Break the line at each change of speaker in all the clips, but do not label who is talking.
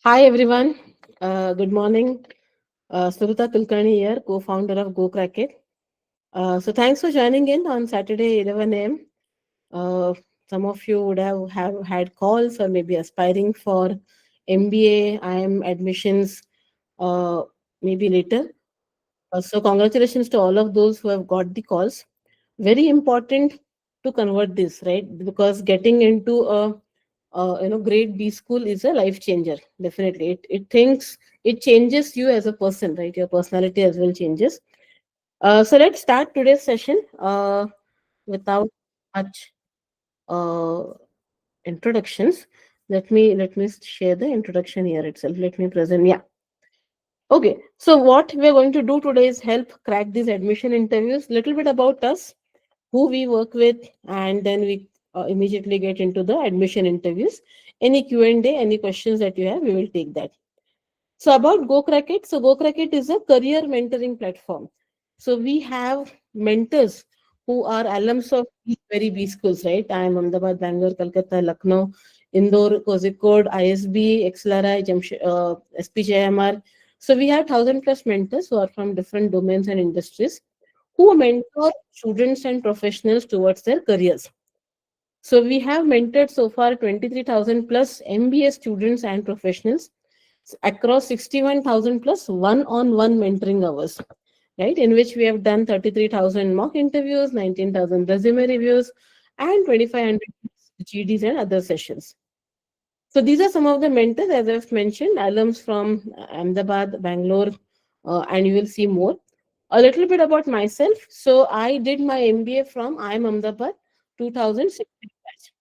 Hi everyone. Good morning. Suruta Kulkarni here, co-founder of goCrackIt. So thanks for joining in on Saturday 11 a.m. Uh, some of you would have had calls or maybe aspiring for MBA, IIM admissions, uh, maybe later. So congratulations to all of those who have got the calls. Very important to convert this, right? Because getting into a grade B school is a life changer. Definitely, it changes you as a person, right? Your personality as well changes. So let's start today's session without much uh, introductions. Let me share the introduction here itself. Let me present. Yeah. Okay. So what we are going to do today is help crack these admission interviews. Little bit about us, who we work with, and then we immediately get into the admission interviews. Any Q&A, any questions that you have, we will take that. So about goCrackIt, so goCrackIt is a career mentoring platform. So we have mentors who are alums of these very B schools, right? IIM Ahmedabad, Bangalore, Kolkata, Lucknow, Indore, Kozhikode, ISB, XLRI, SPJMR. So we have 1,000+ mentors who are from different domains and industries who mentor students and professionals towards their careers. So we have mentored so far 23,000 plus MBA students and professionals across 61,000 plus one-on-one mentoring hours, right? In which we have done 33,000 mock interviews, 19,000 resume reviews, and 2,500 GDs and other sessions. So these are some of the mentors, as I've mentioned, alums from Ahmedabad, Bangalore, and you will see more. A little bit about myself. So I did my MBA from IIM Ahmedabad 2016 batch.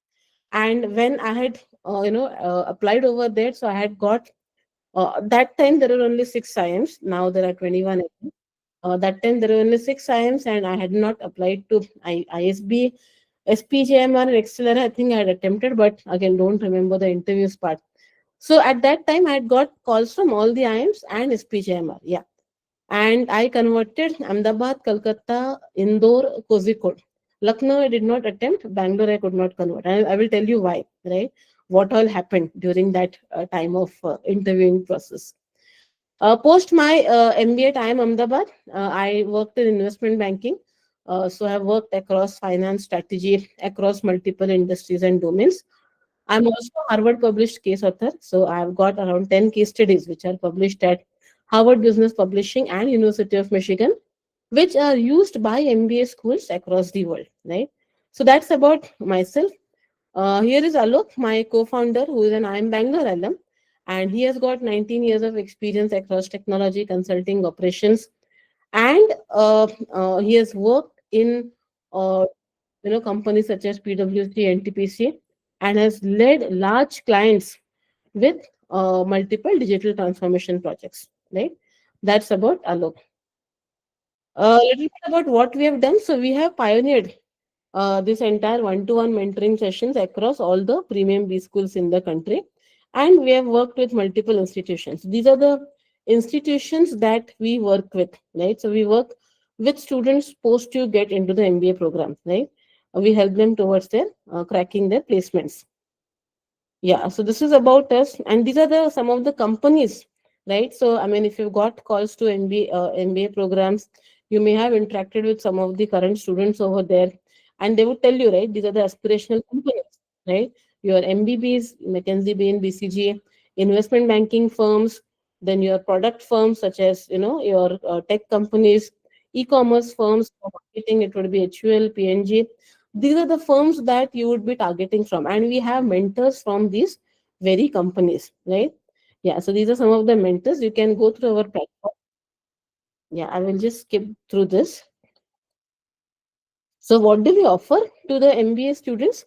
And when I had applied over there, so I had got that time there were only six IIMs. Now there are 21. That time there were only six IIMs, and I had not applied to ISB, SPJMR, and XLR. I think I had attempted, but again, don't remember the interviews part. So at that time, I had got calls from all the IIMs and SPJMR. Yeah. And I converted Ahmedabad, Kolkata, Indore, Kozhikode. Lucknow, I did not attempt. Bangalore, I could not convert. I will tell you why, right? What all happened during that time of interviewing process. Post my MBA time, Ahmedabad, I worked in investment banking. So I have worked across finance strategy across multiple industries and domains. I'm also a Harvard published case author. So I've got around 10 case studies which are published at Harvard Business Publishing and University of Michigan, which are used by MBA schools across the world, right? So that's about myself. Here is Alok, my co-founder, who is an IIM Bangalore alum, and he has got 19 years of experience across technology, consulting, operations, and he has worked in uh, companies such as PwC, NTPC, and has led large clients with multiple digital transformation projects. Right, that's about Alok. A little bit about what we have done. So we have pioneered this entire one-to-one mentoring sessions across all the premium B schools in the country, and we have worked with multiple institutions. These are the institutions that we work with, right? So we work with students post to get into the MBA program, right? We help them towards their cracking their placements. Yeah, so this is about us, and these are the some of the companies, right? So I mean, if you've got calls to MBA programs, you may have interacted with some of the current students over there, and they would tell you, right? These are the aspirational companies, right? Your MBBs, McKinsey, Bain, BCG, investment banking firms, then your product firms such as your tech companies, e-commerce firms for marketing. It would be HUL, PNG. These are the firms that you would be targeting from, and we have mentors from these very companies, right? Yeah, so these are some of the mentors. You can go through our platform. Yeah, I will just skip through this. So what do we offer to the MBA students?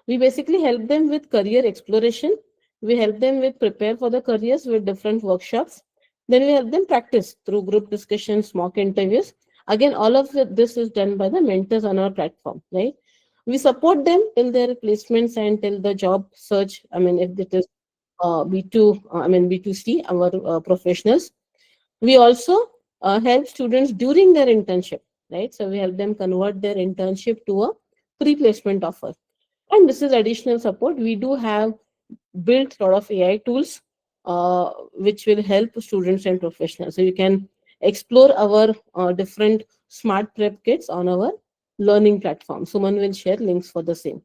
We basically help them with career exploration. We help them with prepare for the careers with different workshops. Then we help them practice through group discussions, mock interviews. Again, all of this is done by the mentors on our platform, right? We support them till their placements and till the job search. I mean, if it is B2, B2C, our professionals. We also help students during their internship, right? So we help them convert their internship to a pre-placement offer. And this is additional support. We do have built a lot of AI tools which will help students and professionals. So you can explore our different smart prep kits on our learning platform. Suman will share links for the same.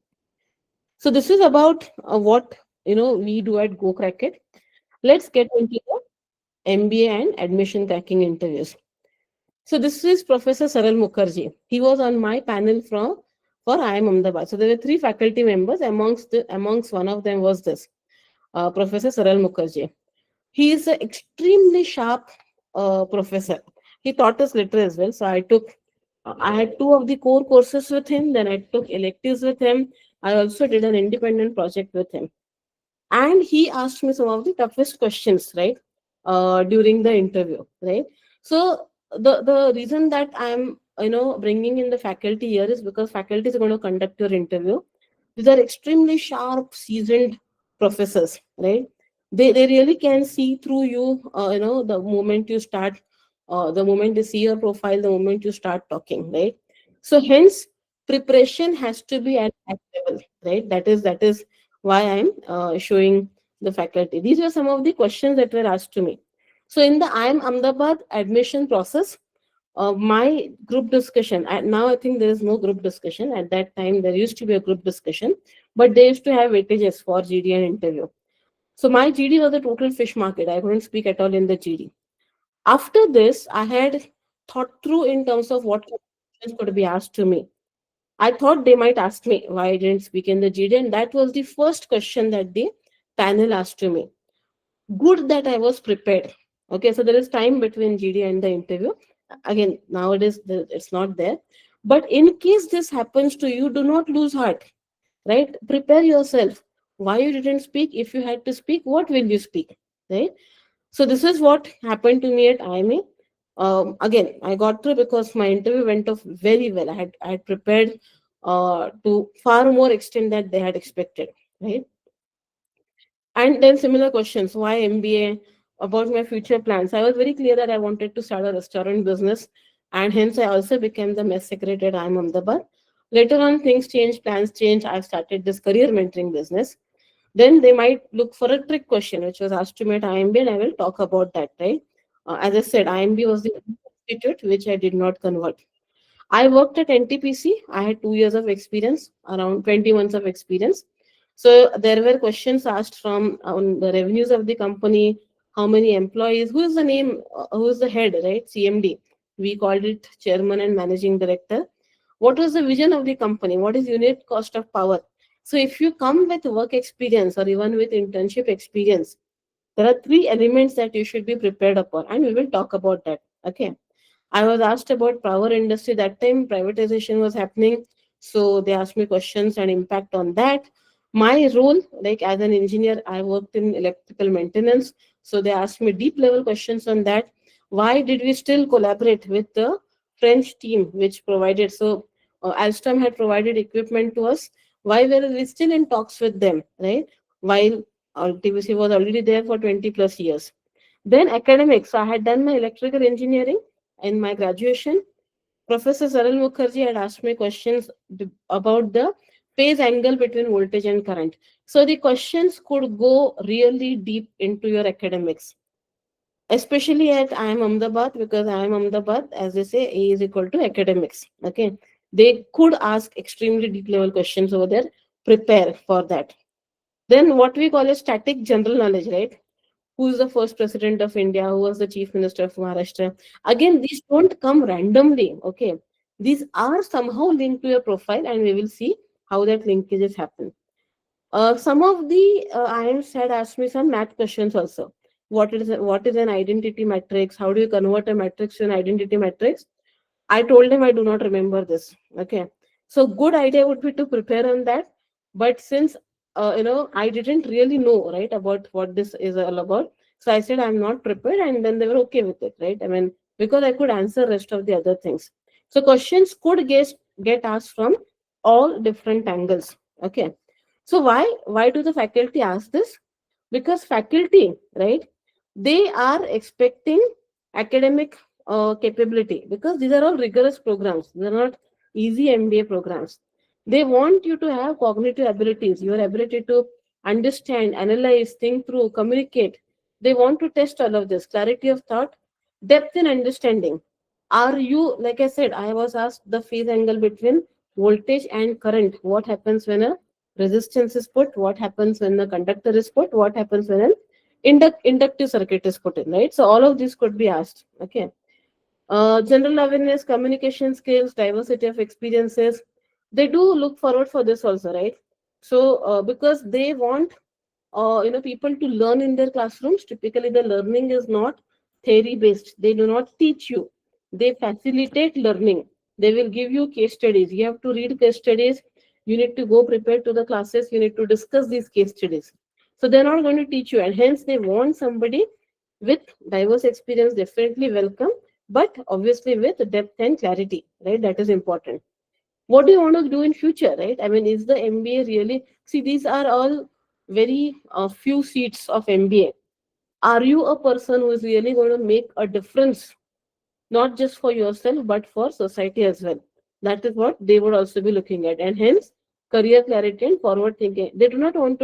So this is about what we do at goCrackIt. Let's get into the MBA and admission cracking interviews. So this is Professor Saral Mukherjee. He was on my panel for IIM Ahmedabad. So there were three faculty members. Amongst one of them was this Professor Saral Mukherjee. He is an extremely sharp professor. He taught us literature as well. So I had two of the core courses with him. Then I took electives with him. I also did an independent project with him, and he asked me some of the toughest questions, right, during the interview, right. So the reason that I'm bringing in the faculty here is because faculty is going to conduct your interview. These are extremely sharp, seasoned professors, right. They really can see through you, the moment you start, the moment they see your profile, the moment you start talking, right. So hence preparation has to be at that level, right. That is why I'm showing the faculty. These were some of the questions that were asked to me. So in the IIM Ahmedabad admission process, my group discussion, now I think there is no group discussion. At that time, there used to be a group discussion, but they used to have weightages for GD and interview. So my GD was a total fish market. I couldn't speak at all in the GD. After this, I had thought through in terms of what questions could be asked to me. I thought they might ask me why I didn't speak in the GD, and that was the first question that the panel asked to me. Good that I was prepared. Okay, so there is time between GD and the interview. Again, nowadays it's not there. But in case this happens to you, do not lose heart, right? Prepare yourself. Why you didn't speak? If you had to speak, what will you speak, right? So this is what happened to me at IMA. Again, I got through because my interview went off very well. I had prepared to far more extent that they had expected, right? And then similar questions: why MBA? About my future plans. I was very clear that I wanted to start a restaurant business, and hence I also became the mess secretary at IIM Ahmedabad. Later on, things changed, plans changed. I started this career mentoring business. Then they might look for a trick question, which was asked to me at IMB, and I will talk about that, right? As I said, IMB was the institute which I did not convert. I worked at NTPC. I had 2 years of experience, around 20 months of experience. So there were questions asked from on the revenues of the company, how many employees, who is the name, who is the head, right? CMD. We called it chairman and managing director. What was the vision of the company? What is unit cost of power? So if you come with work experience or even with internship experience, there are three elements that you should be prepared upon, and we will talk about that. Okay. I was asked about power industry. That time privatization was happening. So they asked me questions and impact on that. My role, like as an engineer, I worked in electrical maintenance. So they asked me deep level questions on that. Why did we still collaborate with the French team, which provided? So Alstom had provided equipment to us. Why were we still in talks with them, right? While TVC was already there for 20 plus years. Then academics. So I had done my electrical engineering in my graduation. Professor Saral Mukherjee had asked me questions about the phase angle between voltage and current. So the questions could go really deep into your academics, especially at IIM Ahmedabad, because IIM Ahmedabad, as they say, A is equal to academics. Okay. They could ask extremely deep level questions over there. Prepare for that. Then what we call a static general knowledge, right? Who is the first president of India, who was the chief minister of Maharashtra. Again, these don't come randomly. Okay. These are somehow linked to your profile, and we will see how that linkages happen. Some of the IIMs had asked me some math questions also. What is an identity matrix? How do you convert a matrix to an identity matrix? I told him I do not remember this. Okay. So good idea would be to prepare on that. But since I didn't really know, right, about what this is all about. So I said I'm not prepared, and then they were okay with it, right? I mean, because I could answer rest of the other things. So questions could get asked from all different angles. Okay. So why do the faculty ask this? Because faculty, right, they are expecting academic capability, because these are all rigorous programs. They're not easy MBA programs. They want you to have cognitive abilities, your ability to understand, analyze, think through, communicate. They want to test all of this: clarity of thought, depth in understanding. Are you, like I said, I was asked the phase angle between voltage and current. What happens when a resistance is put? What happens when the conductor is put? What happens when an inductive circuit is put in, right? So all of this could be asked. Okay. General awareness, communication skills, diversity of experiences. They do look forward for this also, right? So because they want people to learn in their classrooms. Typically the learning is not theory based. They do not teach you, they facilitate learning. They will give you case studies. You have to read case studies. You need to go prepared to the classes. You need to discuss these case studies. So they're not going to teach you, and hence they want somebody with diverse experience. Definitely welcome, but obviously with depth and clarity, right? That is important. What do you want to do in future, right? I mean, is the MBA really, see, these are all very few seats of MBA. Are you a person who is really going to make a difference, not just for yourself but for society as well? That is what they would also be looking at, and hence career clarity and forward thinking. They do not want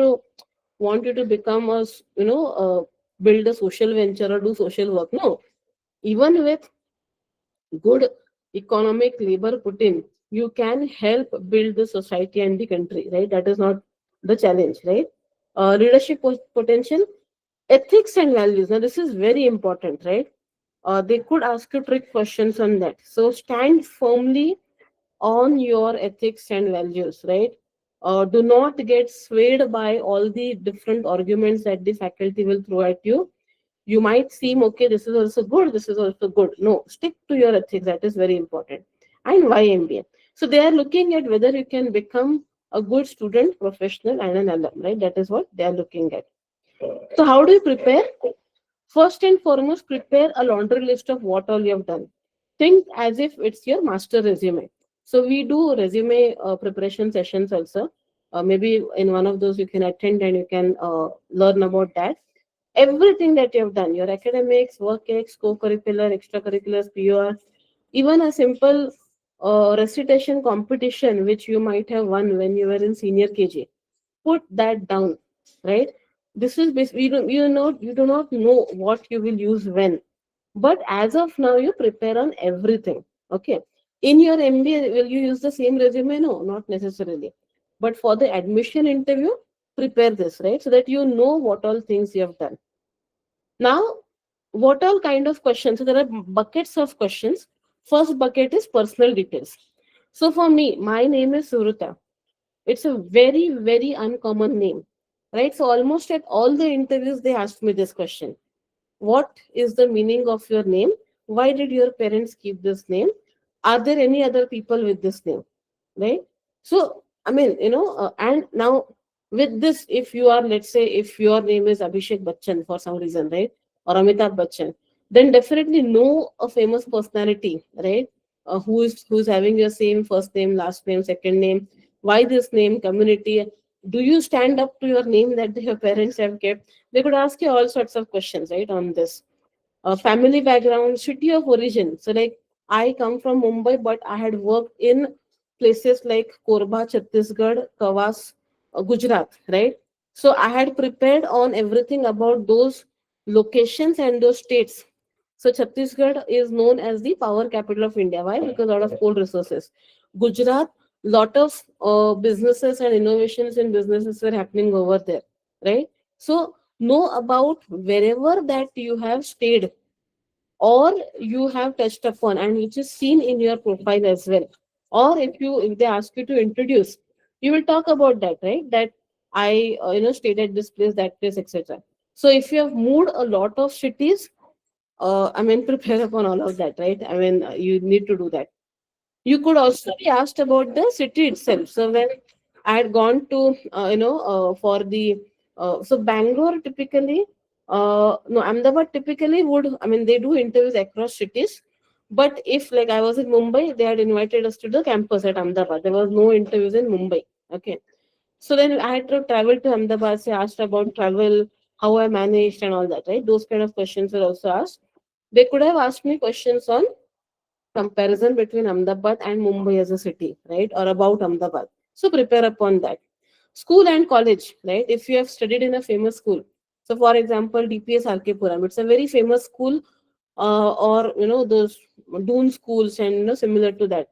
you to become a build a social venture or do social work. No, even with good economic labor put in, you can help build the society and the country, right? That is not the challenge, right? Leadership potential, ethics and values. Now, this is very important, right? They could ask you trick questions on that. So, stand firmly on your ethics and values, right? Do not get swayed by all the different arguments that the faculty will throw at you. You might seem okay, this is also good, this is also good. No, stick to your ethics. That is very important. And why MBA? So they are looking at whether you can become a good student, professional, and an alum, right? That is what they are looking at. So how do you prepare? First and foremost, prepare a laundry list of what all you have done. Think as if it's your master resume. So we do resume preparation sessions also. Maybe in one of those you can attend and you can learn about that. Everything that you have done, your academics, work ex, co-curricular, extracurriculars, PUR, even a simple recitation competition which you might have won when you were in senior KG, put that down, right? This is basically, you do not know what you will use when, but as of now you prepare on everything. Okay, in your MBA will you use the same resume? No, not necessarily, but for the admission interview, prepare this, right? So that you know what all things you have done. Now, what all kind of questions? So there are buckets of questions. First bucket is personal details. So for me, my name is Suruta. It's a very, very uncommon name, right? So almost at all the interviews, they asked me this question: what is the meaning of your name? Why did your parents keep this name? Are there any other people with this name? Right? So, I mean, and now with this, if you are, let's say, if your name is Abhishek Bachchan for some reason, right? Or Amitabh Bachchan, then definitely know a famous personality, right? Who's having your same first name, last name, second name. Why this name, community? Do you stand up to your name that your parents have kept? They could ask you all sorts of questions, right, on this. Family background, city of origin. So, like, I come from Mumbai, but I had worked in places like Korba, Chhattisgarh, Kawas, Gujarat, right? So, I had prepared on everything about those locations and those states. So, Chhattisgarh is known as the power capital of India. Why? Because a lot of coal resources. Gujarat, lot of businesses and innovations in businesses were happening over there, right? So, know about wherever that you have stayed or you have touched upon and which is seen in your profile as well. Or if they ask you to introduce, you will talk about that, right? That I stayed at this place, that place, etc. So if you have moved a lot of cities, I mean, prepare upon all of that, right? I mean, you need to do that. You could also be asked about the city itself. So when I had gone to, for the, so Bangalore typically, no, Ahmedabad typically would, I mean, they do interviews across cities. But if like I was in Mumbai, they had invited us to the campus at Ahmedabad. There was no interviews in Mumbai. Okay. So then I had to travel to Ahmedabad, say asked about travel, how I managed and all that, right? Those kind of questions were also asked. They could have asked me questions on comparison between Ahmedabad and Mumbai as a city, right? Or about Ahmedabad. So prepare upon that. School and college, right? If you have studied in a famous school, So, for example, DPS Arkepuram, it's a very famous school, or those Doon schools, and similar to that.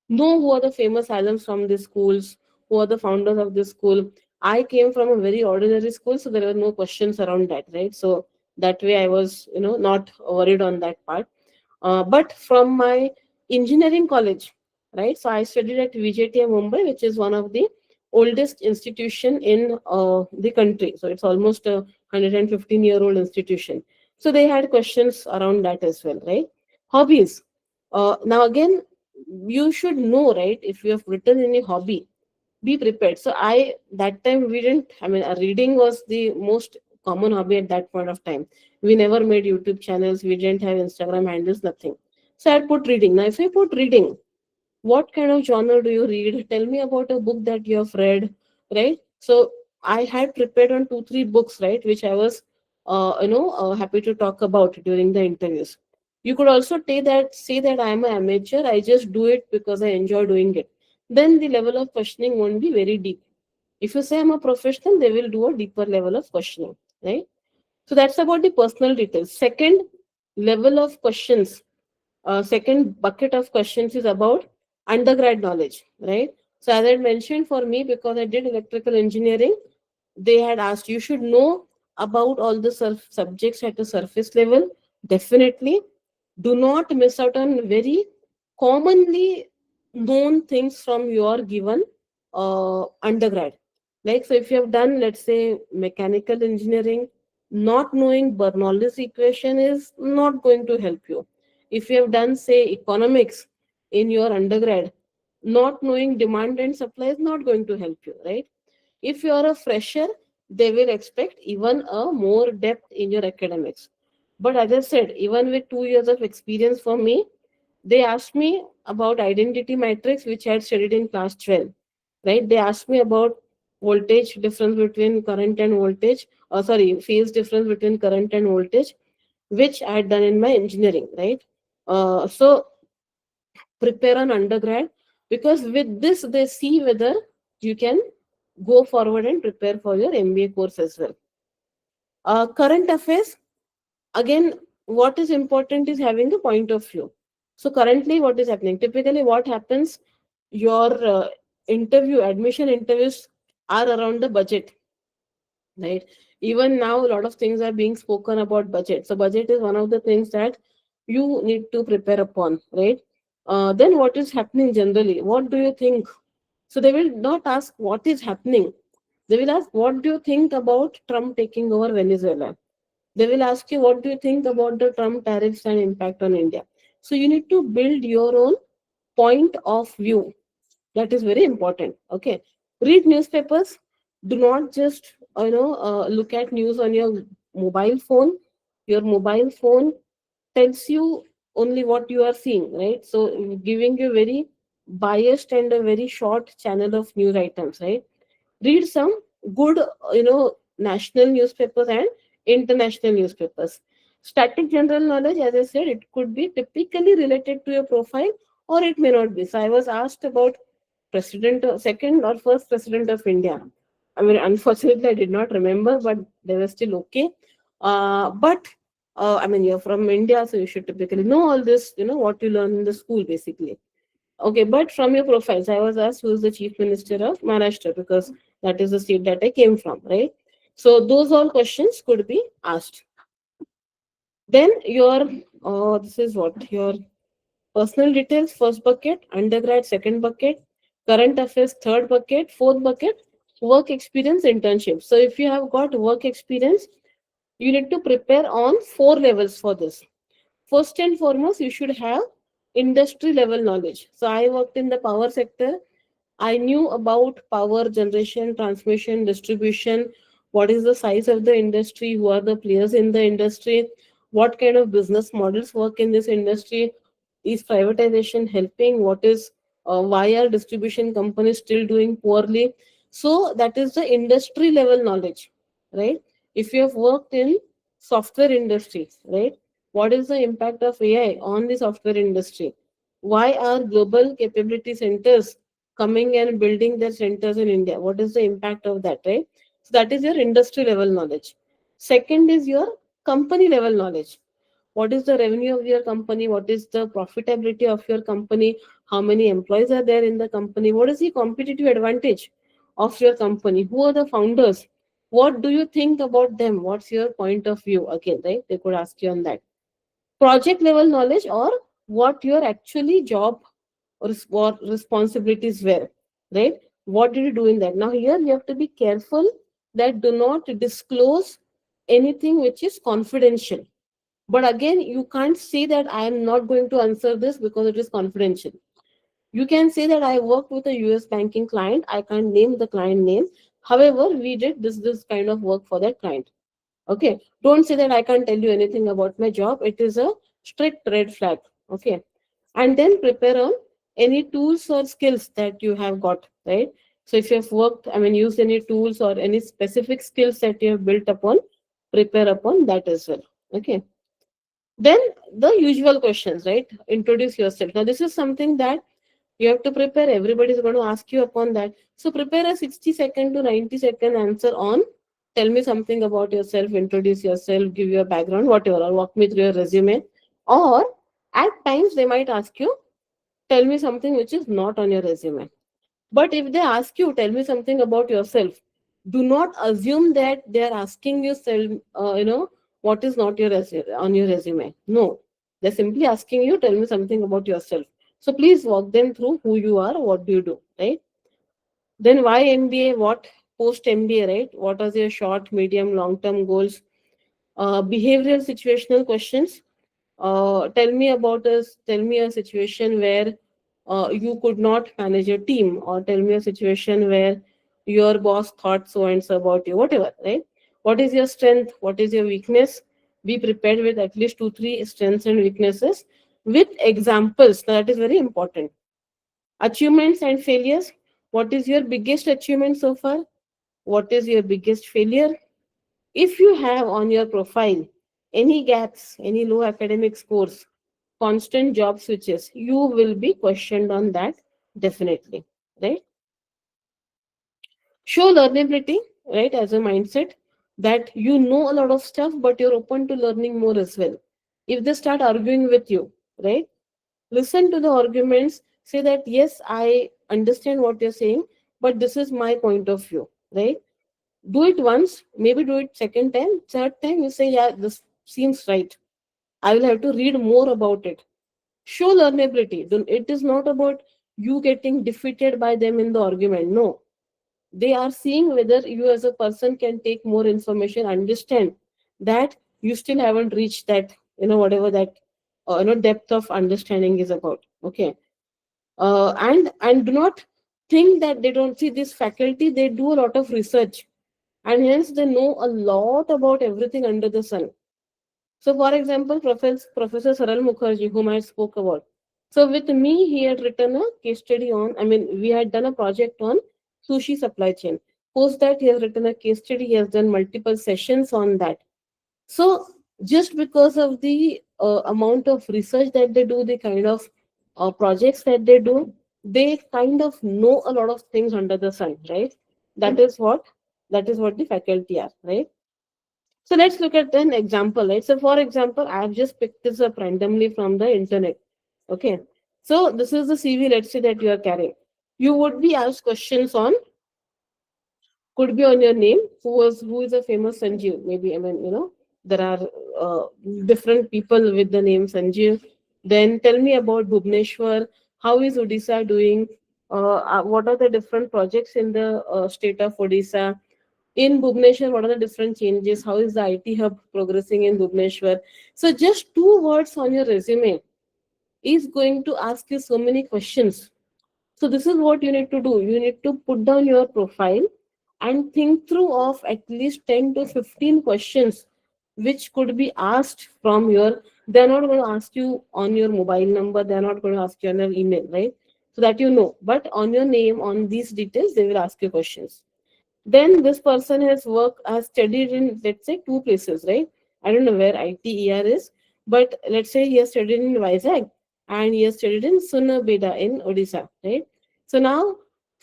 Know who are the famous alums from these schools, who are the founders of this school. I came from a very ordinary school, so there were no questions around that, right? So that way I was, not worried on that part. But from my engineering college, right? So I studied at VJTI Mumbai, which is one of the oldest institution in the country. So it's almost a 115-year-old institution. So they had questions around that as well, right? Hobbies. Now again, you should know, right? If you have written any hobby, be prepared. So I that time we didn't. I mean, reading was the most common hobby at that point of time. We never made YouTube channels. We didn't have Instagram handles. Nothing. So I put reading. Now, if I put reading, what kind of genre do you read? Tell me about a book that you have read, right? So I had prepared on 2 3 books, right, which I was happy to talk about during the interviews. You could also say that I am an amateur, I just do it because I enjoy doing it. Then the level of questioning won't be very deep. If you say I'm a professional, they will do a deeper level of questioning, right? So that's about the personal details. Second level of questions, second bucket of questions is about undergrad knowledge, right? So as I mentioned, for me, because I did electrical engineering, they had asked you should know about all the subjects at a surface level. Definitely do not miss out on very commonly known things from your given undergrad. Like, so if you have done, let's say, mechanical engineering, not knowing Bernoulli's equation is not going to help you. If you have done, say, economics in your undergrad, not knowing demand and supply is not going to help you, right? If you are a fresher, they will expect even a more depth in your academics. But as I said, even with 2 years of experience for me, they asked me about identity matrix, which I had studied in class 12. Right? They asked me about voltage difference between current and voltage, sorry, phase difference between current and voltage, which I had done in my engineering, right? So prepare an undergrad, because with this they see whether you can go forward and prepare for your MBA course as well. Current affairs, again, what is important is having a point of view. So currently what is happening, typically what happens, your interview admission interviews are around the budget, right? Even now a lot of things are being spoken about budget, so budget is one of the things that you need to prepare upon, right? Then what is happening generally, what do you think? So they will not ask what is happening, they will ask what do you think about Trump taking over Venezuela. They will ask you what do you think about the Trump tariffs and impact on India. So you need to build your own point of view. That is very important. Okay. Read newspapers. Do not just look at news on your mobile phone. Your mobile phone tells you only what you are seeing, right? So giving you very biased and a very short channel of news items, right? Read some good national newspapers and international newspapers. Static general knowledge, as I said, it could be typically related to your profile, or it may not be. So I was asked about second or first president of India. I mean, unfortunately I did not remember, but they were still okay. But I mean, you're from India, so you should typically know all this, what you learn in the school basically. Okay, but from your profiles, I was asked who is the chief minister of Maharashtra, because that is the state that I came from, right? So those all questions could be asked. Then your this is what your personal details, first bucket, undergrad, second bucket, current affairs, third bucket, fourth bucket, work experience, internship. So if you have got work experience, you need to prepare on 4 levels for this. First and foremost, you should have industry level knowledge. So I worked in the power sector. I knew about power generation, transmission, distribution, what is the size of the industry, who are the players in the industry, what kind of business models work in this industry, is privatization helping, what is why are distribution companies still doing poorly. So that is the industry level knowledge, right? If you have worked in software industry, right, what is the impact of AI on the software industry? Why are global capability centers coming and building their centers in India? What is the impact of that, right? So that is your industry level knowledge. Second is your company level knowledge. What is the revenue of your company? What is the profitability of your company? How many employees are there in the company? What is the competitive advantage of your company? Who are the founders? What do you think about them? What's your point of view? Again, right? They could ask you on that. Project level knowledge, or what your actually job or responsibilities were, right? What did you do in that? Now, here you have to be careful that do not disclose anything which is confidential. But again, you can't say that I am not going to answer this because it is confidential. You can say that I worked with a US banking client. I can't name the client name. However, we did this kind of work for that client. Okay. Don't say that I can't tell you anything about my job. It is a strict red flag. Okay. And then prepare on any tools or skills that you have got, right? So if you have worked, I mean, used any tools or any specific skills that you have built upon, prepare upon that as well. Okay. Then the usual questions, right? Introduce yourself. Now, this is something that you have to prepare. Everybody is going to ask you upon that. So prepare a 60-second to 90-second answer on tell me something about yourself, introduce yourself, give your background, whatever, or walk me through your resume. Or at times they might ask you, tell me something which is not on your resume. But if they ask you, tell me something about yourself, do not assume that they are asking you, what is not your on your resume. No, they're simply asking you, tell me something about yourself. So please walk them through who you are, what do you do, right? Then why MBA? What post MBA, right? What are your short, medium, long term goals? Behavioral situational questions. Tell me a situation where you could not manage your team, or tell me a situation where your boss thought so and so about you, whatever, right? What is your strength? What is your weakness? Be prepared with at least 2, 3 strengths and weaknesses with examples. That is very important. Achievements and failures. What is your biggest achievement so far? What is your biggest failure? If you have on your profile any gaps, any low academic scores, constant job switches, you will be questioned on that definitely, right? Show learnability, right, as a mindset that you know a lot of stuff, but you're open to learning more as well. If they start arguing with you, right, listen to the arguments, say that yes, I understand what you're saying, but this is my point of view, right? Do it once, maybe do it second time, third time, you say, yeah, this seems right. I will have to read more about it. Show learnability. It is not about you getting defeated by them in the argument. No. They are seeing whether you as a person can take more information, understand that you still haven't reached that, whatever that depth of understanding is about. Okay. And do not think that they don't see this faculty, they do a lot of research, and hence they know a lot about everything under the sun. So, for example, Professor Saral Mukherjee, whom I spoke about. So, with me, he had written a case study on, I mean, we had done a project on sushi supply chain. Post that, he has written a case study, he has done multiple sessions on that. So, just because of the amount of research that they do, the kind of projects that they do, they kind of know a lot of things under the sun, right? That is what the faculty are, right? So let's look at an example, right? So for example, I have just picked this up randomly from the internet. Okay. So this is the CV, let's say, that you are carrying. You would be asked questions on, could be on your name, who is a famous Sanjeev. Maybe, I mean, there are uh, different people with the name Sanjeev. Then tell me about Bhubneshwar. How is Odisha doing? What are the different projects in the state of Odisha? In Bhubaneswar, what are the different changes? How is the IT hub progressing in Bhubaneswar? So just 2 words on your resume is going to ask you so many questions. So this is what you need to do. You need to put down your profile and think through of at least 10 to 15 questions which could be asked from your, they're not going to ask you on your mobile number, they're not going to ask you on your email, right? So that you know. But on your name, on these details, they will ask you questions. Then this person has studied in, let's say, 2 places, right? I don't know where ITER is, but let's say he has studied in Vizag and he has studied in Sunabeda in Odisha, right? So now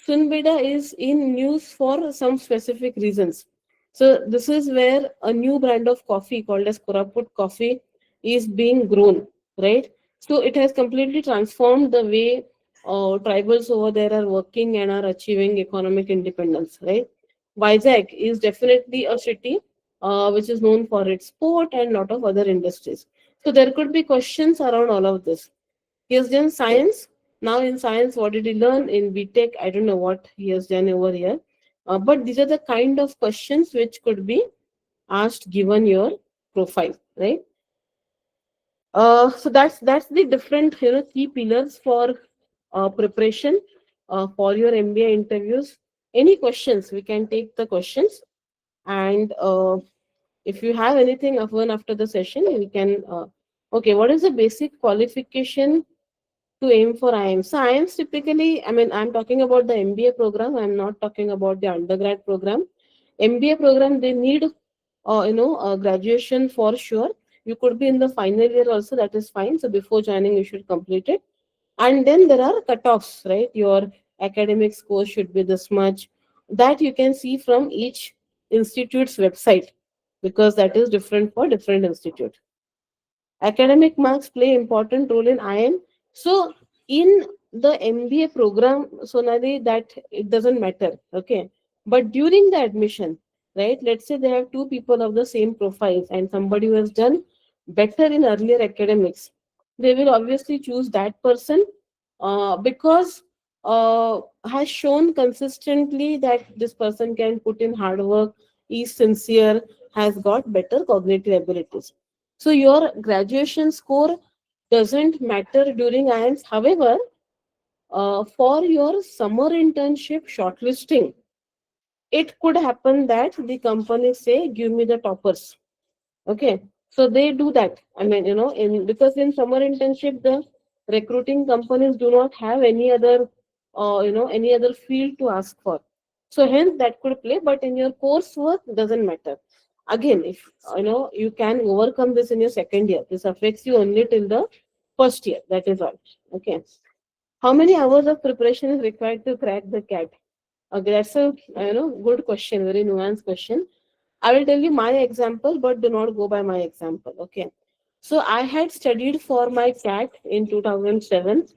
Sunbeda is in news for some specific reasons. So this is where a new brand of coffee called as Koraput coffee is being grown, right? So it has completely transformed the way tribals over there are working and are achieving economic independence, right? Vizag is definitely a city which is known for its port and lot of other industries. So there could be questions around all of this. He has done science. Now in science, what did he learn in BTech? I don't know what he has done over here. But these are the kind of questions which could be asked given your profile, right? So that's the different key pillars for preparation for your MBA interviews. Any questions? We can take the questions, and if you have anything of one after the session, we can. Okay, what is the basic qualification to aim for IIM? So IIMs typically, I mean, I'm talking about the MBA program. I'm not talking about the undergrad program. MBA program, they need graduation for sure. You could be in the final year also, that is fine. So before joining, you should complete it. And then there are cutoffs, right? Your academic score should be this much. That you can see from each institute's website, because that is different for different institute. Academic marks play important role in IIM. So in the MBA program, Sonali, that it doesn't matter. Okay. But during the admission, right? Let's say they have two people of the same profiles and somebody who has done better in earlier academics, they will obviously choose that person because has shown consistently that this person can put in hard work, is sincere, has got better cognitive abilities. So your graduation score doesn't matter during IIMs. However, for your summer internship shortlisting, it could happen that the company say, "Give me the toppers." Okay, so they do that. I mean, in because in summer internship, the recruiting companies do not have any other, any other field to ask for. So hence that could play, but in your coursework doesn't matter. Again, if you can overcome this in your second year, this affects you only till the first year. That is all. Okay. How many hours of preparation is required to crack the CAT? Okay, that's a good question, very nuanced question. I will tell you my example, but do not go by my example. Okay. So I had studied for my CAT in 2007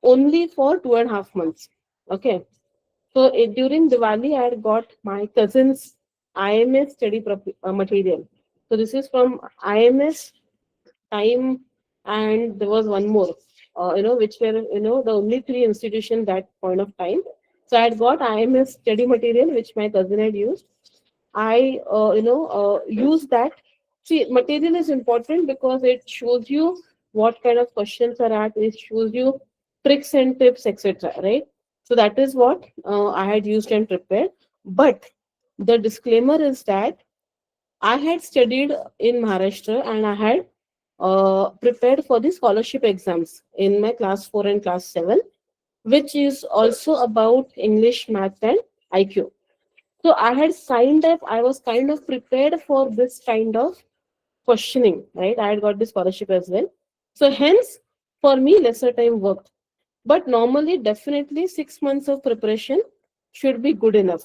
only for 2.5 months. Okay. So during Diwali, I had got my cousin's IMS study material. So this is from IMS time, and there was one more, which were the only three institutions that point of time. So I had got IMS study material which my cousin had used. I use that. See, material is important because it shows you what kind of questions are at. It shows you tricks and tips, etc. Right? So that is what I had used and prepared. But the disclaimer is that I had studied in Maharashtra and I had prepared for the scholarship exams in my class 4 and class 7, which is also about English, math, and IQ. So I had signed up, I was kind of prepared for this kind of questioning, right? I had got the scholarship as well. So hence, for me, lesser time worked. But normally, definitely 6 months of preparation should be good enough.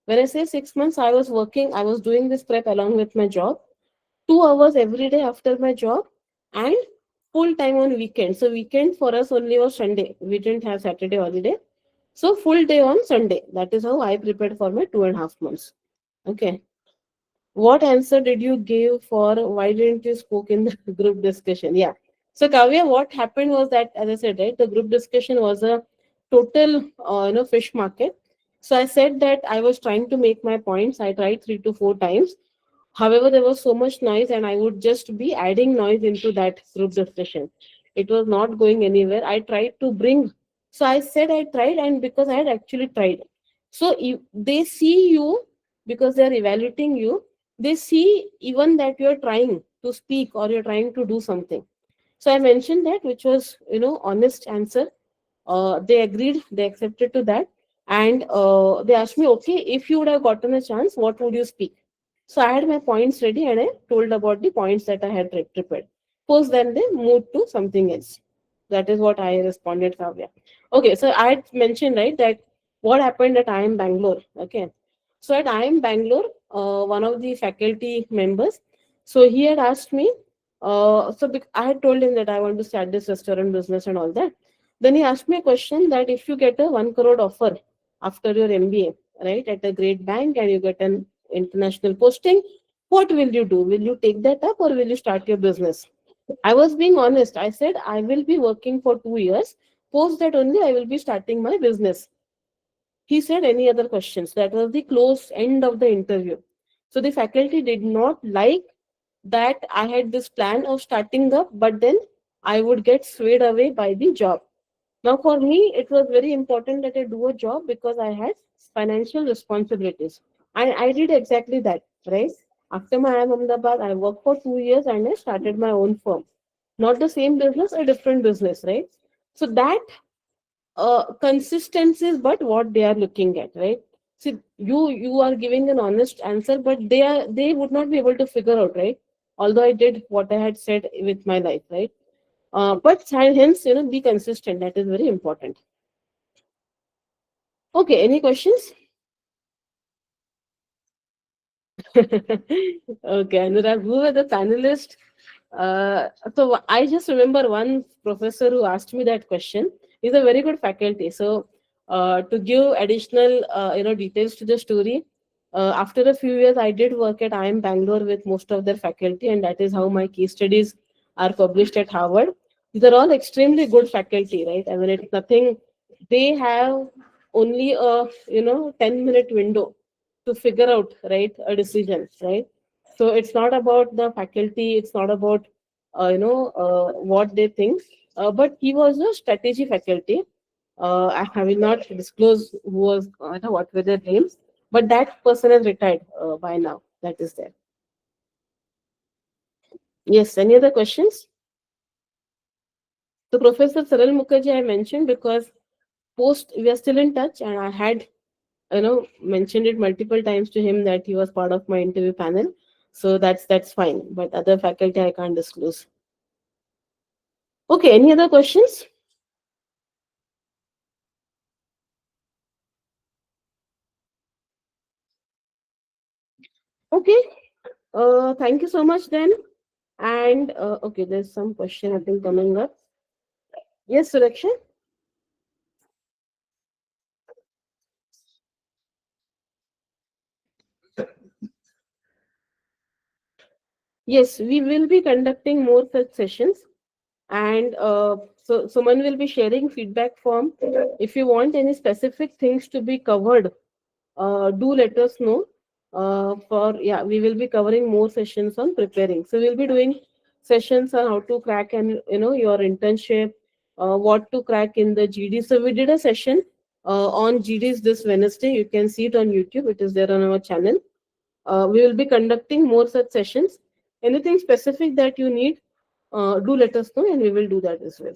When I say 6 months, I was working, I was doing this prep along with my job, 2 hours every day after my job, and full time on weekend. So weekend for us only was Sunday. We didn't have Saturday holiday. So full day on Sunday. That is how I prepared for my 2.5 months. Okay. What answer did you give for why didn't you spoke in the group discussion? Yeah. So Kavya, what happened was that, as I said, right, the group discussion was a total, fish market. So I said that I was trying to make my points. I tried 3 to 4 times. However, there was so much noise, and I would just be adding noise into that group discussion. It was not going anywhere. I tried to bring, so I said I tried, and because I had actually tried. So if they see you, because they are evaluating you, they see even that you are trying to speak or you're trying to do something. So I mentioned that, which was, honest answer. They agreed, they accepted to that. And they asked me, okay, if you would have gotten a chance, what would you speak? So I had my points ready and I told about the points that I had prepared. Post then they moved to something else. That is what I responded, Kavya. Okay, so I had mentioned, right, that what happened at IIM Bangalore. Okay. So at IIM Bangalore, one of the faculty members, so he had asked me, I had told him that I want to start this restaurant business and all that. Then he asked me a question that if you get a 1 crore offer after your MBA, right, at a great bank and you get an international posting, what will you do? Will you take that up or will you start your business? I was being honest. I said I will be working for 2 years. Post that only I will be starting my business. He said, any other questions? That was the close end of the interview. So the faculty did not like that I had this plan of starting up, but then I would get swayed away by the job. Now, for me, it was very important that I do a job because I had financial responsibilities. And I did exactly that, right? After my IIM Ahmedabad, I worked for 2 years and I started my own firm. Not the same business, a different business, right? So that consistencies but what they are looking at, right? See, you are giving an honest answer but they would not be able to figure out, right? Although I did what I had said with my life, right? But hence, be consistent. That is very important. Okay, any questions? Okay, Anurag, who were the panelists? So I just remember one professor who asked me that question. He's a very good faculty. So to give additional details to the story, after a few years, I did work at IIM Bangalore with most of their faculty, and that is how my case studies are published at Harvard. These are all extremely good faculty, right? I mean, it's nothing. They have only a 10-minute window to figure out, right, a decision, right? So it's not about the faculty, it's not about what they think, but he was a strategy faculty. I will not disclose who was, what were their names, but that person has retired by now. That is there. Yes, any other questions? So Professor Saral Mukherjee I mentioned because post we are still in touch, and I had mentioned it multiple times to him that he was part of my interview panel. So that's fine, but other faculty I can't disclose. Okay, any other questions? Okay, thank you so much then. And okay, there's some question I think coming up. Yes, Suraksha. Yes, we will be conducting more such sessions, and so someone will be sharing feedback form. If you want any specific things to be covered, do let us know. We will be covering more sessions on preparing. So we'll be doing sessions on how to crack and your internship, what to crack in the GD. So we did a session on GDs this Wednesday. You can see it on YouTube. It is there on our channel. We will be conducting more such sessions. Anything specific that you need, do let us know, and we will do that as well.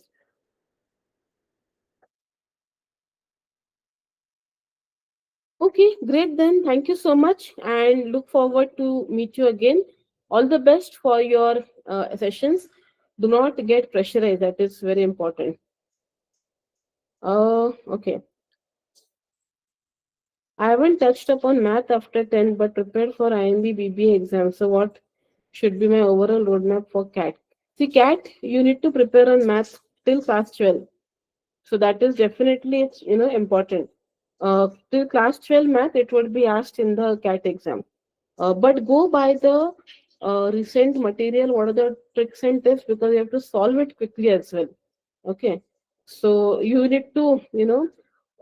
Okay, great then. Thank you so much and look forward to meet you again. All the best for your sessions. Do not get pressurized. That is very important. Okay. I haven't touched upon math after 10, but prepared for IMB BBA exam. So what should be my overall roadmap for CAT? See, CAT, you need to prepare on math till class 12. So that is definitely it's important. Till class 12 math, it would be asked in the CAT exam. But go by the recent material. What are the tricks and tips? Because you have to solve it quickly as well. Okay. So you need to,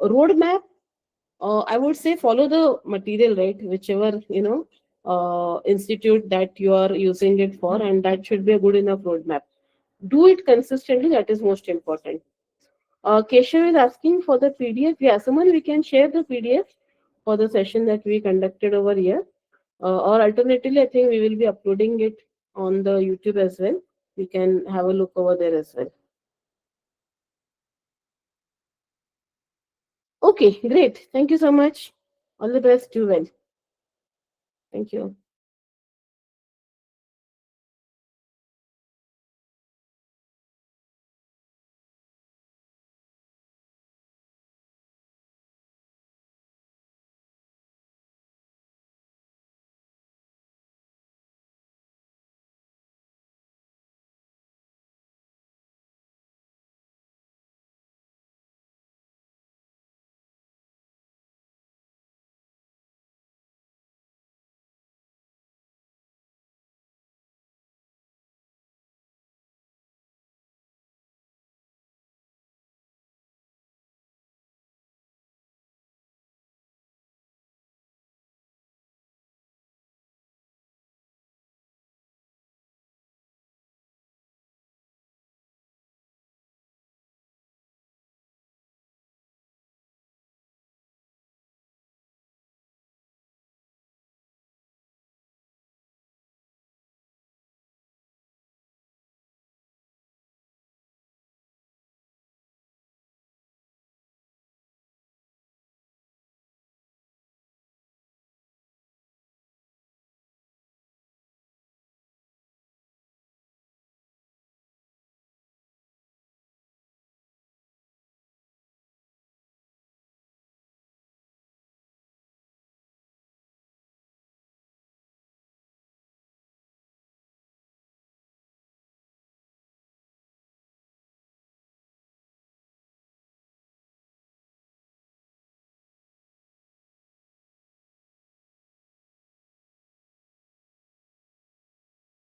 roadmap. I would say follow the material, right? Whichever, institute that you are using it for, and that should be a good enough roadmap. Do it consistently. That is most important. Keshav is asking for the PDF. Yeah, someone we can share the PDF for the session that we conducted over here. Or alternatively, I think we will be uploading it on the YouTube as well. You can have a look over there as well. Okay, great. Thank you so much. All the best. Do well. Thank you.